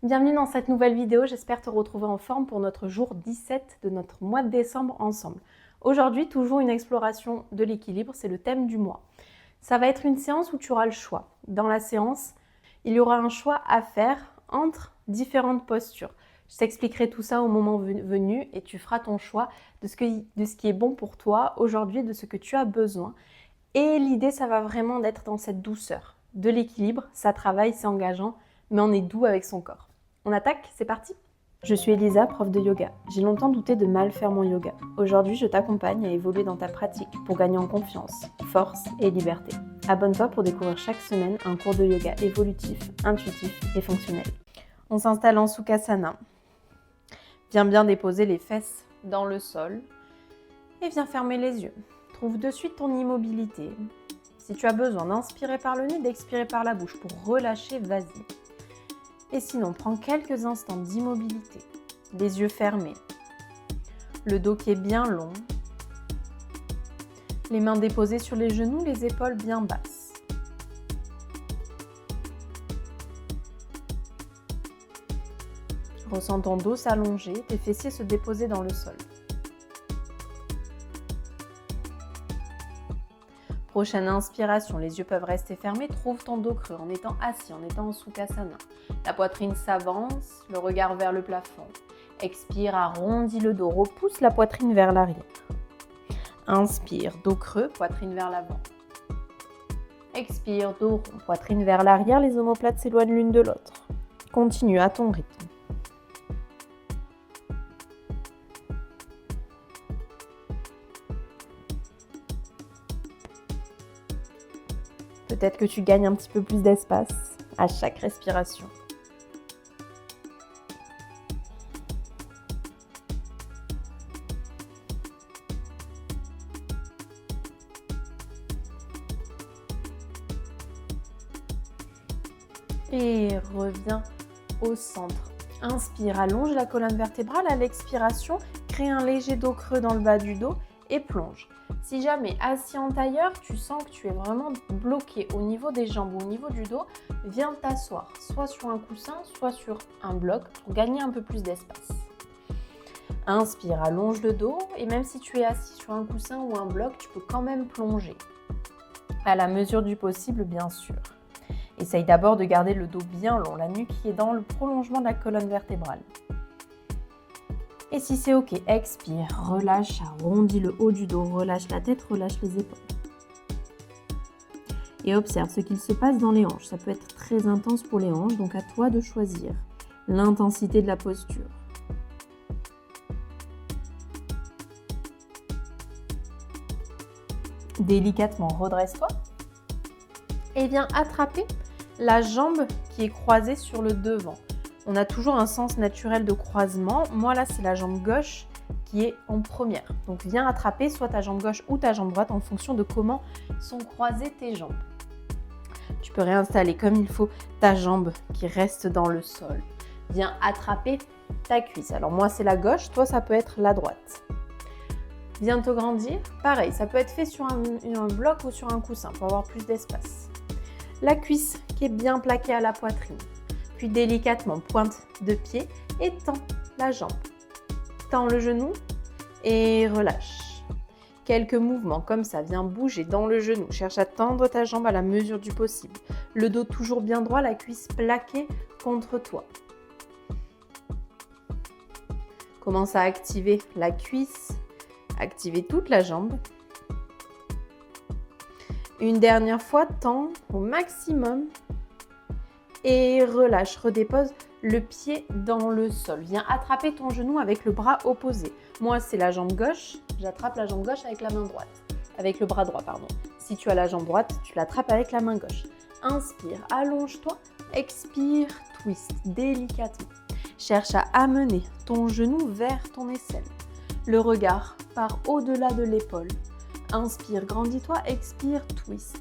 Bienvenue dans cette nouvelle vidéo, j'espère te retrouver en forme pour notre jour 17 de notre mois de décembre ensemble. Aujourd'hui, toujours une exploration de l'équilibre, c'est le thème du mois. Ça va être une séance où tu auras le choix. Dans la séance, il y aura un choix à faire entre différentes postures. Je t'expliquerai tout ça au moment venu et tu feras ton choix de ce qui est bon pour toi aujourd'hui, de ce que tu as besoin. Et l'idée, ça va vraiment d'être dans cette douceur, de l'équilibre, ça travaille, c'est engageant, mais on est doux avec son corps. On attaque, c'est parti. Je suis Elisa, prof de yoga. J'ai longtemps douté de mal faire mon yoga. Aujourd'hui, je t'accompagne à évoluer dans ta pratique pour gagner en confiance, force et liberté. Abonne-toi pour découvrir chaque semaine un cours de yoga évolutif, intuitif et fonctionnel. On s'installe en Sukhasana. Viens bien déposer les fesses dans le sol et viens fermer les yeux. Trouve de suite ton immobilité. Si tu as besoin d'inspirer par le nez, d'expirer par la bouche pour relâcher, vas-y. Et sinon, prends quelques instants d'immobilité, les yeux fermés, le dos qui est bien long, les mains déposées sur les genoux, les épaules bien basses. Ressens ton dos s'allonger, tes fessiers se déposer dans le sol. Prochaine inspiration, les yeux peuvent rester fermés, trouve ton dos creux en étant assis, en étant en Sukhasana. La poitrine s'avance, le regard vers le plafond. Expire, arrondis le dos, repousse la poitrine vers l'arrière. Inspire, dos creux, poitrine vers l'avant. Expire, dos rond, poitrine vers l'arrière, les omoplates s'éloignent l'une de l'autre. Continue à ton rythme. Peut-être que tu gagnes un petit peu plus d'espace à chaque respiration. Et reviens au centre. Inspire, allonge la colonne vertébrale. À l'expiration, crée un léger dos creux dans le bas du dos et plonge. Si jamais assis en tailleur, tu sens que tu es vraiment bloqué au niveau des jambes ou au niveau du dos, viens t'asseoir soit sur un coussin, soit sur un bloc pour gagner un peu plus d'espace. Inspire, allonge le dos et même si tu es assis sur un coussin ou un bloc, tu peux quand même plonger. À la mesure du possible, bien sûr. Essaye d'abord de garder le dos bien long, la nuque qui est dans le prolongement de la colonne vertébrale. Et si c'est ok, expire, relâche, arrondis le haut du dos, relâche la tête, relâche les épaules. Et observe ce qu'il se passe dans les hanches. Ça peut être très intense pour les hanches, donc à toi de choisir l'intensité de la posture. Délicatement, redresse-toi et viens attraper la jambe qui est croisée sur le devant. On a toujours un sens naturel de croisement. Moi, là, c'est la jambe gauche qui est en première. Donc, viens attraper soit ta jambe gauche ou ta jambe droite en fonction de comment sont croisées tes jambes. Tu peux réinstaller comme il faut ta jambe qui reste dans le sol. Viens attraper ta cuisse. Alors, moi, c'est la gauche. Toi, ça peut être la droite. Viens te grandir. Pareil, ça peut être fait sur un bloc ou sur un coussin pour avoir plus d'espace. La cuisse qui est bien plaquée à la poitrine. Puis délicatement, pointe de pied et tends la jambe. Tends le genou et relâche. Quelques mouvements comme ça, viens bouger dans le genou. Cherche à tendre ta jambe à la mesure du possible. Le dos toujours bien droit, la cuisse plaquée contre toi. Commence à activer la cuisse, activer toute la jambe. Une dernière fois, tends au maximum. Et relâche, redépose le pied dans le sol. Viens attraper ton genou avec le bras opposé. Moi, c'est la jambe gauche. J'attrape la jambe gauche avec la main droite. Avec le bras droit, pardon. Si tu as la jambe droite, tu l'attrapes avec la main gauche. Inspire, allonge-toi. Expire, twist délicatement. Cherche à amener ton genou vers ton aisselle. Le regard part au-delà de l'épaule. Inspire, grandis-toi. Expire, twist.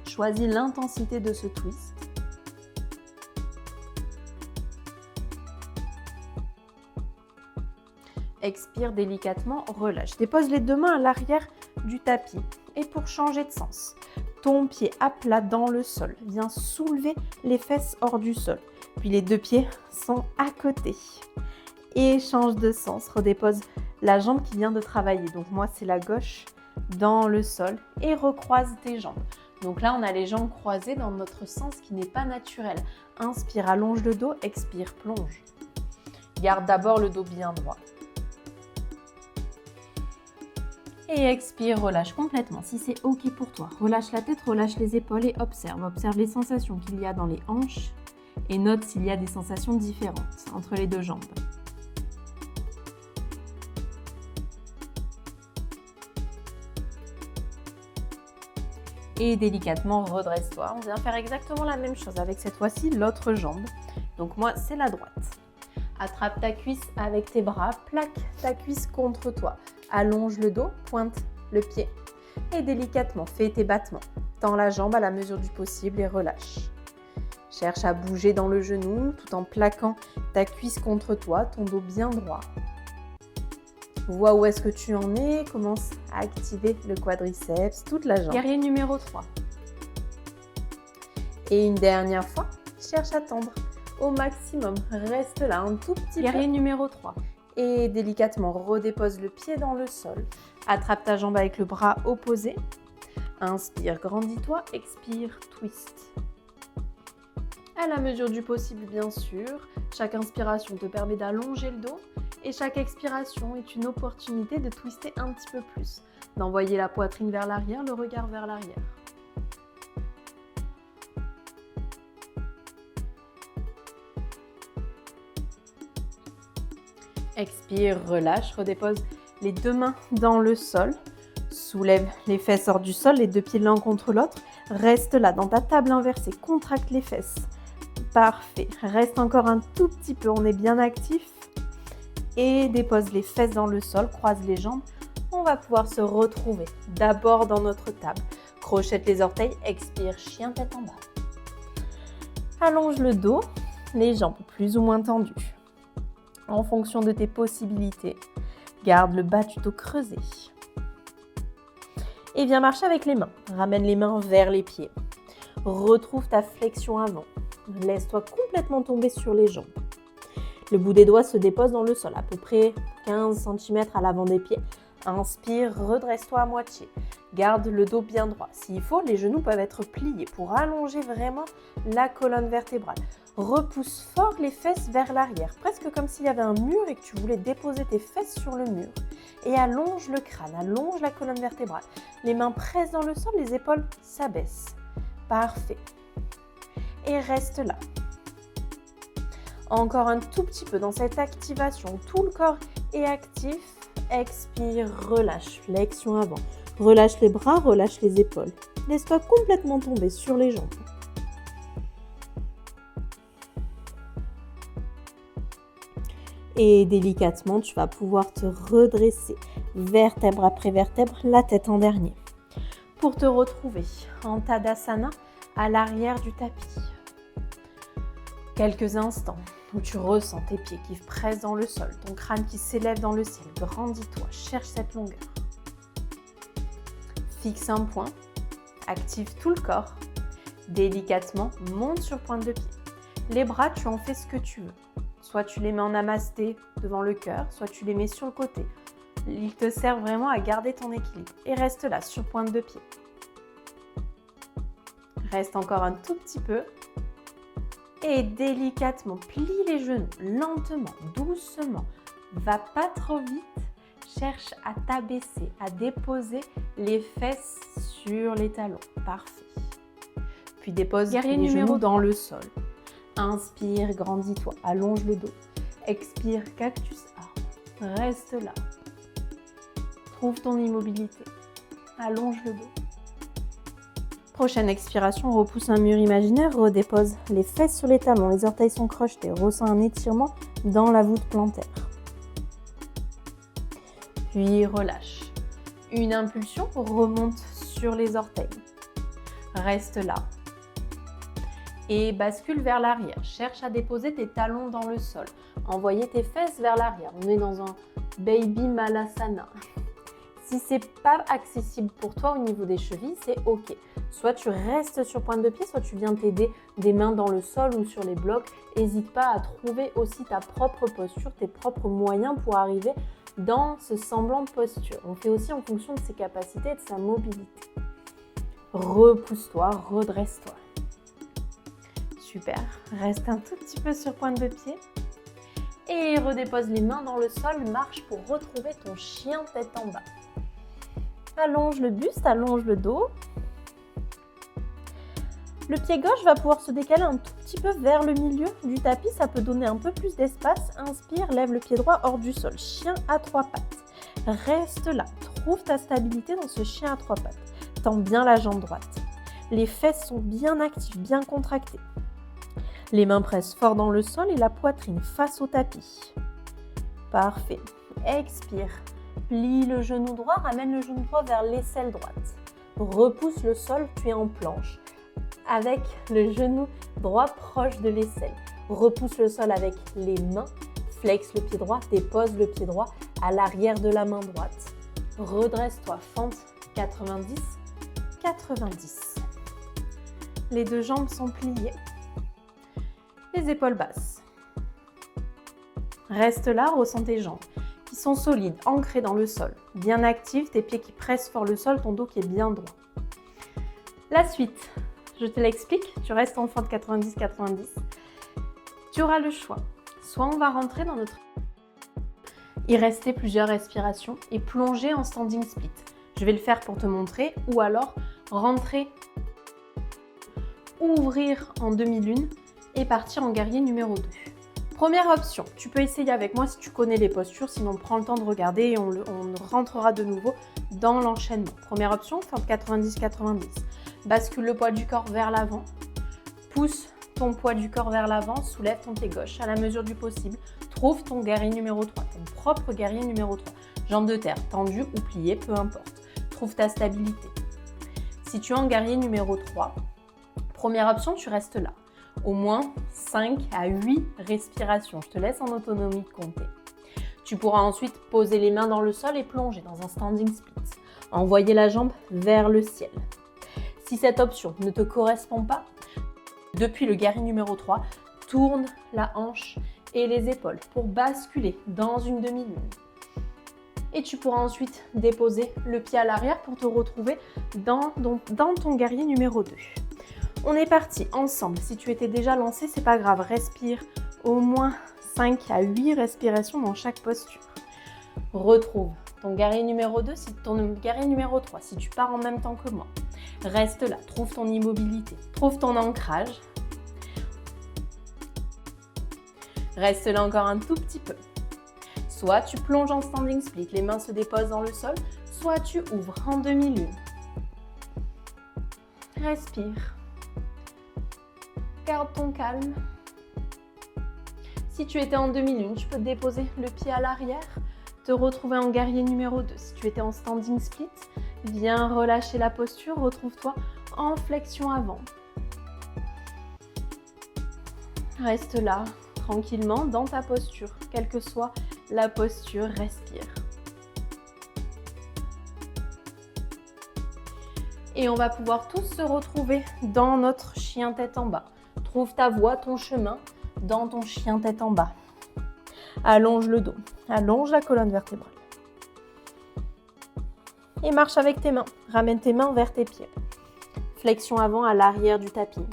Choisis l'intensité de ce twist. Expire délicatement, relâche. Dépose les deux mains à l'arrière du tapis. Et pour changer de sens, ton pied à plat dans le sol. Viens soulever les fesses hors du sol. Puis les deux pieds sont à côté. Et change de sens. Redépose la jambe qui vient de travailler. Donc moi, c'est la gauche dans le sol. Et recroise tes jambes. Donc là, on a les jambes croisées dans notre sens qui n'est pas naturel. Inspire, allonge le dos. Expire, plonge. Garde d'abord le dos bien droit. Et expire, relâche complètement. Si c'est OK pour toi, relâche la tête, relâche les épaules et observe. Observe les sensations qu'il y a dans les hanches et note s'il y a des sensations différentes entre les deux jambes. Et délicatement, redresse-toi. On vient faire exactement la même chose avec cette fois-ci l'autre jambe. Donc moi, c'est la droite. Attrape ta cuisse avec tes bras, plaque ta cuisse contre toi. Allonge le dos, pointe le pied et délicatement fais tes battements. Tends la jambe à la mesure du possible et relâche. Cherche à bouger dans le genou tout en plaquant ta cuisse contre toi, ton dos bien droit. Vois où est-ce que tu en es, commence à activer le quadriceps, toute la jambe. Guerrier numéro 3. Et une dernière fois, cherche à tendre au maximum. Reste là un tout petit peu. Guerrier numéro 3. Et délicatement, redépose le pied dans le sol. Attrape ta jambe avec le bras opposé. Inspire, grandis-toi. Expire, twist. À la mesure du possible, bien sûr. Chaque inspiration te permet d'allonger le dos. Et chaque expiration est une opportunité de twister un petit peu plus. D'envoyer la poitrine vers l'arrière, le regard vers l'arrière. Expire, relâche, redépose les deux mains dans le sol. Soulève les fesses hors du sol, les deux pieds l'un contre l'autre. Reste là dans ta table inversée, contracte les fesses. Parfait, reste encore un tout petit peu, on est bien actif. Et dépose les fesses dans le sol, croise les jambes. On va pouvoir se retrouver d'abord dans notre table. Crochette les orteils, expire, chien tête en bas. Allonge le dos, les jambes plus ou moins tendues. En fonction de tes possibilités, garde le bas du dos creusé. Et viens marcher avec les mains. Ramène les mains vers les pieds. Retrouve ta flexion avant. Laisse-toi complètement tomber sur les jambes. Le bout des doigts se dépose dans le sol, à peu près 15 cm à l'avant des pieds. Inspire, redresse-toi à moitié. Garde le dos bien droit. S'il faut, les genoux peuvent être pliés pour allonger vraiment la colonne vertébrale. Repousse fort les fesses vers l'arrière, presque comme s'il y avait un mur et que tu voulais déposer tes fesses sur le mur. Et allonge le crâne, allonge la colonne vertébrale. Les mains pressent dans le sol, les épaules s'abaissent. Parfait. Et reste là. Encore un tout petit peu dans cette activation. Tout le corps est actif. Expire, relâche, flexion avant. Relâche les bras, relâche les épaules. Laisse-toi complètement tomber sur les jambes. Et délicatement, tu vas pouvoir te redresser vertèbre après vertèbre, la tête en dernier. Pour te retrouver en Tadasana à l'arrière du tapis. Quelques instants où tu ressens tes pieds qui pressent dans le sol, ton crâne qui s'élève dans le ciel. Grandis-toi, cherche cette longueur. Fixe un point, active tout le corps. Délicatement, monte sur pointe de pied. Les bras, tu en fais ce que tu veux. Soit tu les mets en namasté devant le cœur, soit tu les mets sur le côté. Ils te servent vraiment à garder ton équilibre. Et reste là, sur pointe de pied. Reste encore un tout petit peu. Et délicatement, plie les genoux, lentement, doucement. Va pas trop vite. Cherche à t'abaisser, à déposer les fesses sur les talons. Parfait. Puis dépose les genoux dans le sol. Inspire, grandis-toi, allonge le dos. Expire, cactus arbre. Reste là. Trouve ton immobilité. Allonge le dos. Prochaine expiration, repousse un mur imaginaire, redépose les fesses sur les talons, les orteils sont crochetés, ressens un étirement dans la voûte plantaire. Puis relâche. Une impulsion, remonte sur les orteils. Reste là. Et bascule vers l'arrière. Cherche à déposer tes talons dans le sol. Envoyer tes fesses vers l'arrière. On est dans un baby malasana. Si c'est pas accessible pour toi au niveau des chevilles, c'est ok. Soit tu restes sur pointe de pied, soit tu viens t'aider des mains dans le sol ou sur les blocs. N'hésite pas à trouver aussi ta propre posture, tes propres moyens pour arriver dans ce semblant de posture. On fait aussi en fonction de ses capacités et de sa mobilité. Repousse-toi, redresse-toi. Super. Reste un tout petit peu sur pointe de pied. Et redépose les mains dans le sol, marche pour retrouver ton chien tête en bas. Allonge le buste, allonge le dos. Le pied gauche va pouvoir se décaler un tout petit peu vers le milieu du tapis, ça peut donner un peu plus d'espace. Inspire, lève le pied droit hors du sol. Chien à 3 pattes. Reste là, trouve ta stabilité dans ce chien à 3 pattes. Tends bien la jambe droite. Les fesses sont bien actives, bien contractées. Les mains pressent fort dans le sol et la poitrine face au tapis. Parfait. Expire. Plie le genou droit, ramène le genou droit vers l'aisselle droite. Repousse le sol, tu es en planche. Avec le genou droit proche de l'aisselle. Repousse le sol avec les mains. Flexe le pied droit, dépose le pied droit à l'arrière de la main droite. Redresse-toi, fente 90, 90. Les deux jambes sont pliées. Les épaules basses. Reste là, ressens tes jambes qui sont solides, ancrées dans le sol, bien actives, tes pieds qui pressent fort le sol, ton dos qui est bien droit. La suite, je te l'explique, tu restes en fente 90-90. Tu auras le choix. Soit on va rentrer dans notre... y rester plusieurs respirations et plonger en standing split. Je vais le faire pour te montrer, ou alors rentrer, ouvrir en demi-lune et partir en guerrier numéro 2. Première option, tu peux essayer avec moi si tu connais les postures, sinon prends le temps de regarder et on rentrera de nouveau dans l'enchaînement. Première option, fente 90-90. Bascule le poids du corps vers l'avant, pousse ton poids du corps vers l'avant, soulève ton pied gauche à la mesure du possible. Trouve ton guerrier numéro 3, ton propre guerrier numéro 3. Jambes de terre, tendues ou pliées, peu importe. Trouve ta stabilité. Si tu es en guerrier numéro 3, première option, tu restes là. Au moins 5 à 8 respirations. Je te laisse en autonomie de compter. Tu pourras ensuite poser les mains dans le sol et plonger dans un standing split. Envoyer la jambe vers le ciel. Si cette option ne te correspond pas, depuis le guerrier numéro 3, tourne la hanche et les épaules pour basculer dans une demi-lune. Et tu pourras ensuite déposer le pied à l'arrière pour te retrouver dans ton guerrier numéro 2. On est parti ensemble. Si tu étais déjà lancé, c'est pas grave. Respire au moins 5 à 8 respirations dans chaque posture. Retrouve ton guerrier numéro 2, ton guerrier numéro 3, si tu pars en même temps que moi. Reste là, trouve ton immobilité, trouve ton ancrage. Reste là encore un tout petit peu. Soit tu plonges en standing split, les mains se déposent dans le sol, soit tu ouvres en demi-lune. Respire. Garde ton calme. Si tu étais en demi-lune, tu peux déposer le pied à l'arrière, te retrouver en guerrier numéro 2. Si tu étais en standing split, viens relâcher la posture, retrouve-toi en flexion avant. Reste là, tranquillement, dans ta posture. Quelle que soit la posture, respire. Et on va pouvoir tous se retrouver dans notre chien tête en bas. Trouve ta voie, ton chemin dans ton chien tête en bas. Allonge le dos, allonge la colonne vertébrale. Et marche avec tes mains. Ramène tes mains vers tes pieds. Flexion avant à l'arrière du tapis.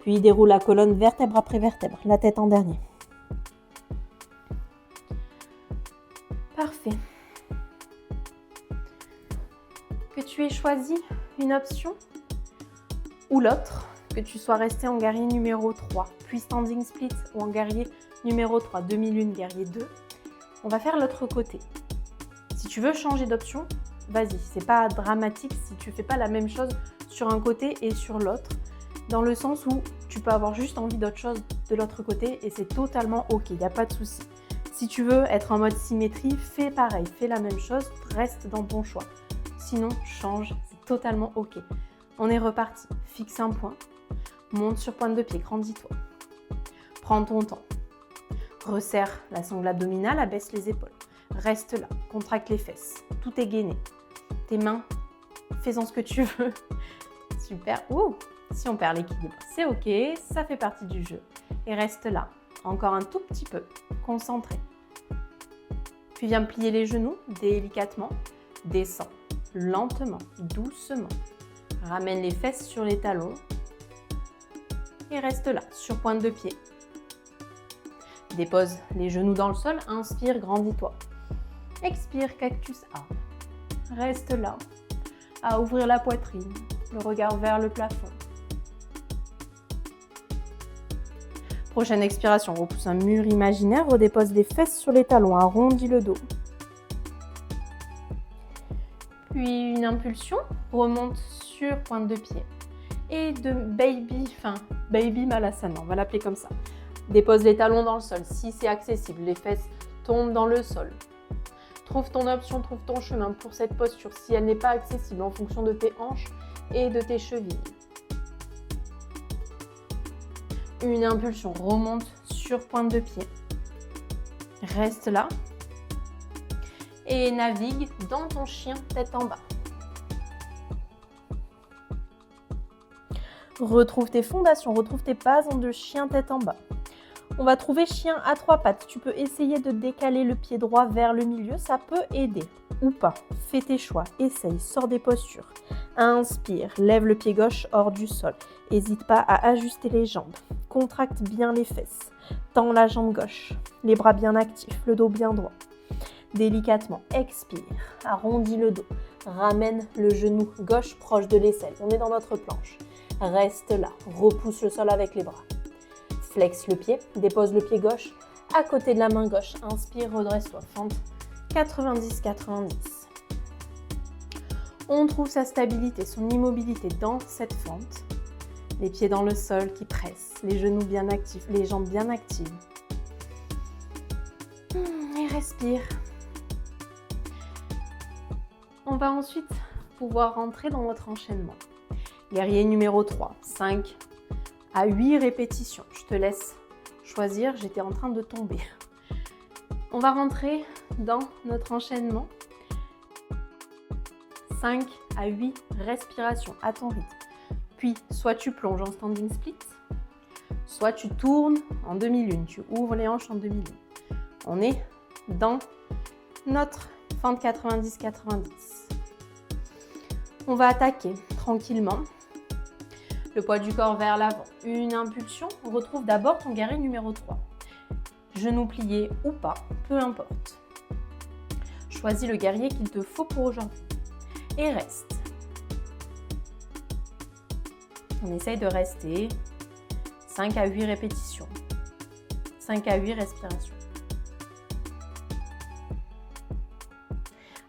Puis déroule la colonne vertèbre après vertèbre, la tête en dernier. Parfait. Que tu aies choisi une option ou l'autre, que tu sois resté en guerrier numéro 3, puis standing split ou en guerrier numéro 3, demi-lune, guerrier 2, on va faire l'autre côté. Si tu veux changer d'option, vas-y, c'est pas dramatique si tu fais pas la même chose sur un côté et sur l'autre, dans le sens où tu peux avoir juste envie d'autre chose de l'autre côté et c'est totalement ok, il n'y a pas de souci. Si tu veux être en mode symétrie, fais pareil, fais la même chose, reste dans ton choix. Sinon, change, c'est totalement ok. On est reparti, fixe un point, monte sur pointe de pied, grandis-toi. Prends ton temps. Resserre la sangle abdominale, abaisse les épaules. Reste là, Contracte les fesses. Tout est gainé. Tes mains, fais-en ce que tu veux. Super. Ouh. Si on perd l'équilibre, c'est ok. Ça fait partie du jeu. Et reste là. Encore un tout petit peu. Concentré. Puis viens plier les genoux délicatement. Descends lentement, doucement. Ramène les fesses sur les talons. Et reste là, sur pointe de pied. Dépose les genoux dans le sol. Inspire, grandis-toi. Expire, cactus arbre. Reste là, à ouvrir la poitrine, le regard vers le plafond. Prochaine expiration, repousse un mur imaginaire, redépose les fesses sur les talons, arrondis le dos. Puis une impulsion, remonte sur pointe de pied. Et de baby malasana, on va l'appeler comme ça. Dépose les talons dans le sol, si c'est accessible, les fesses tombent dans le sol. Trouve ton option, trouve ton chemin pour cette posture si elle n'est pas accessible en fonction de tes hanches et de tes chevilles. Une impulsion, remonte sur pointe de pied. Reste là et navigue dans ton chien tête en bas. Retrouve tes fondations, retrouve tes bases de chien tête en bas. On va trouver chien à 3 pattes. Tu peux essayer de décaler le pied droit vers le milieu, ça peut aider. Ou pas. Fais tes choix, essaye, sors des postures. Inspire, lève le pied gauche hors du sol. N'hésite pas à ajuster les jambes. Contracte bien les fesses. Tends la jambe gauche. Les bras bien actifs, le dos bien droit. Délicatement, expire. Arrondis le dos. Ramène le genou gauche proche de l'aisselle. On est dans notre planche. Reste là. Repousse le sol avec les bras. Flexe le pied, dépose le pied gauche à côté de la main gauche. Inspire, redresse-toi, fente 90-90. On trouve sa stabilité, son immobilité dans cette fente. Les pieds dans le sol qui pressent, les genoux bien actifs, les jambes bien actives. Et respire. On va ensuite pouvoir rentrer dans notre enchaînement. Guerrier numéro 3, 5 à 8 répétitions. Je te laisse choisir, j'étais en train de tomber. On va rentrer dans notre enchaînement. 5 à 8 respirations à ton rythme. Puis, soit tu plonges en standing split, soit tu tournes en demi-lune. Tu ouvres les hanches en demi-lune. On est dans notre fente 90-90. On va attaquer tranquillement. Le poids du corps vers l'avant. Une impulsion. On retrouve d'abord ton guerrier numéro 3. Genoux pliés ou pas, peu importe. Choisis le guerrier qu'il te faut pour aujourd'hui. Et reste. On essaye de rester 5 à 8 répétitions. 5 à 8 respirations.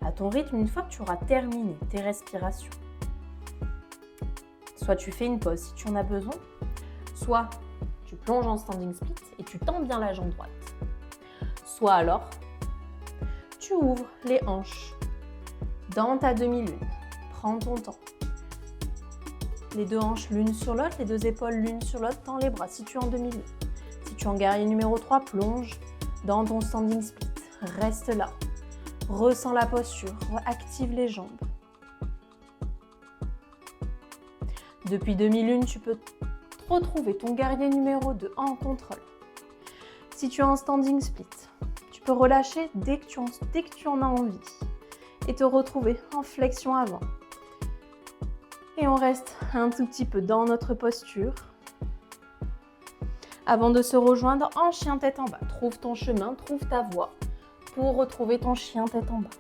À ton rythme, une fois que tu auras terminé tes respirations, soit tu fais une pause si tu en as besoin, soit tu plonges en standing split et tu tends bien la jambe droite. Soit alors, tu ouvres les hanches dans ta demi-lune. Prends ton temps. Les deux hanches l'une sur l'autre, les deux épaules l'une sur l'autre, tends les bras si tu es en demi-lune. Si tu es en guerrier numéro 3, plonge dans ton standing split. Reste là. Ressens la posture, active les jambes. Depuis demi-lune, tu peux retrouver ton guerrier numéro 2 en contrôle. Si tu es en standing split, tu peux relâcher dès que tu en as envie et te retrouver en flexion avant. Et on reste un tout petit peu dans notre posture avant de se rejoindre en chien tête en bas. Trouve ton chemin, trouve ta voie pour retrouver ton chien tête en bas.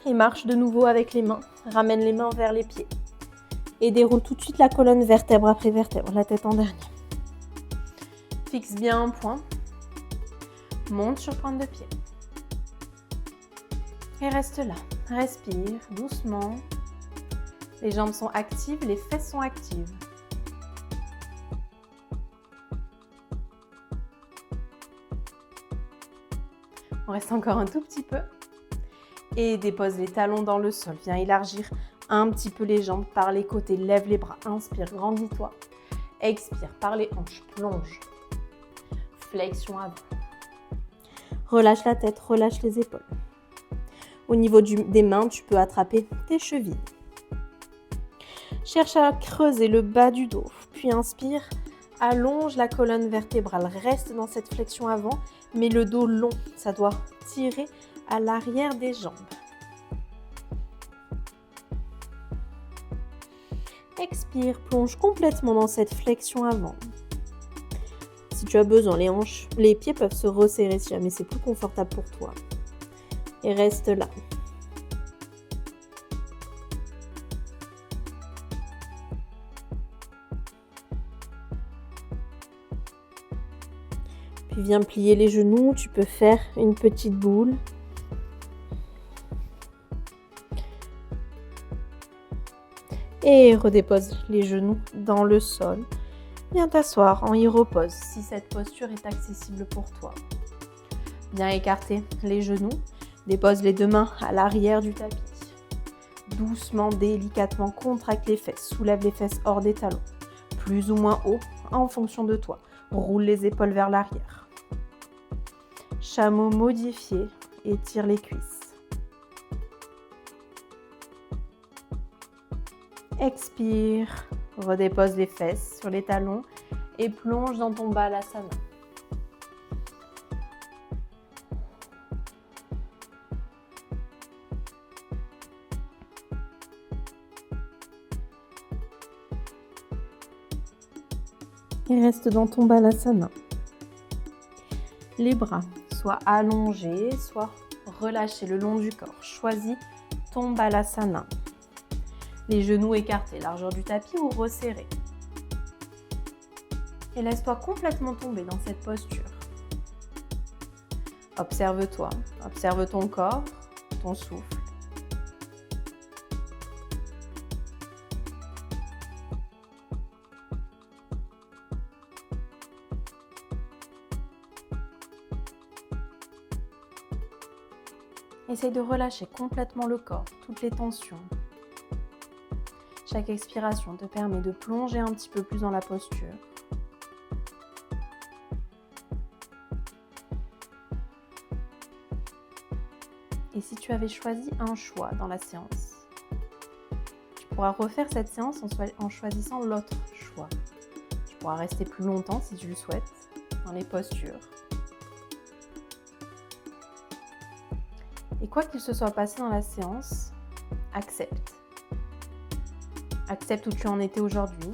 Et marche de nouveau avec les mains. Ramène les mains vers les pieds. Et déroule tout de suite la colonne vertèbre après vertèbre, la tête en dernier. Fixe bien un point. Monte sur pointe de pied. Et reste là. Respire doucement. Les jambes sont actives, les fesses sont actives. On reste encore un tout petit peu. Et dépose les talons dans le sol. Viens élargir un petit peu les jambes par les côtés. Lève les bras. Inspire, grandis-toi. Expire par les hanches, plonge. Flexion avant. Relâche la tête, relâche les épaules. Au niveau des mains, tu peux attraper tes chevilles. Cherche à creuser le bas du dos. Puis inspire, allonge la colonne vertébrale. Reste dans cette flexion avant, mais le dos long. Ça doit tirer à l'arrière des jambes. Expire, plonge complètement dans cette flexion avant. Si tu as besoin, les pieds peuvent se resserrer si jamais c'est plus confortable pour toi. Et reste là. Puis viens plier les genoux, tu peux faire une petite boule. Et redépose les genoux dans le sol. Viens t'asseoir en hydropose si cette posture est accessible pour toi. Viens écarter les genoux. Dépose les deux mains à l'arrière du tapis. Doucement, délicatement, contracte les fesses. Soulève les fesses hors des talons. Plus ou moins haut en fonction de toi. Roule les épaules vers l'arrière. Chameau modifié. Étire les cuisses. Expire, redépose les fesses sur les talons et plonge dans ton balasana. Et reste dans ton balasana. Les bras soit allongés, soit relâchés le long du corps. Choisis ton balasana. Les genoux écartés, largeur du tapis ou resserrés. Et laisse-toi complètement tomber dans cette posture. Observe-toi, observe ton corps, ton souffle. Essaye de relâcher complètement le corps, toutes les tensions. Chaque expiration te permet de plonger un petit peu plus dans la posture. Et si tu avais choisi un choix dans la séance, tu pourras refaire cette séance en choisissant l'autre choix. Tu pourras rester plus longtemps si tu le souhaites dans les postures. Et quoi qu'il se soit passé dans la séance, accepte. Accepte où tu en étais aujourd'hui.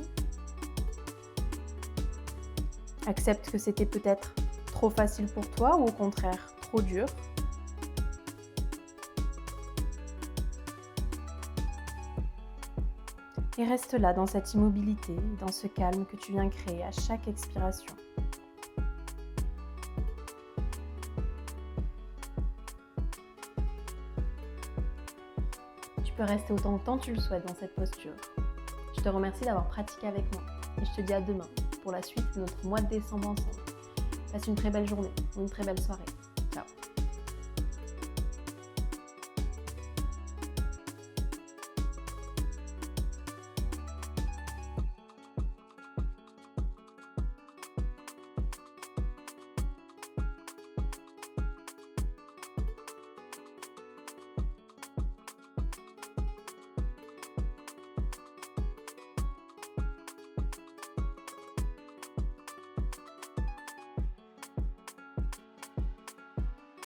Accepte que c'était peut-être trop facile pour toi ou au contraire trop dur. Et reste là dans cette immobilité, dans ce calme que tu viens créer à chaque expiration. Tu peux rester autant de temps que tu le souhaites dans cette posture. Je te remercie d'avoir pratiqué avec moi et je te dis à demain pour la suite de notre mois de décembre ensemble. Passe une très belle journée ou une très belle soirée.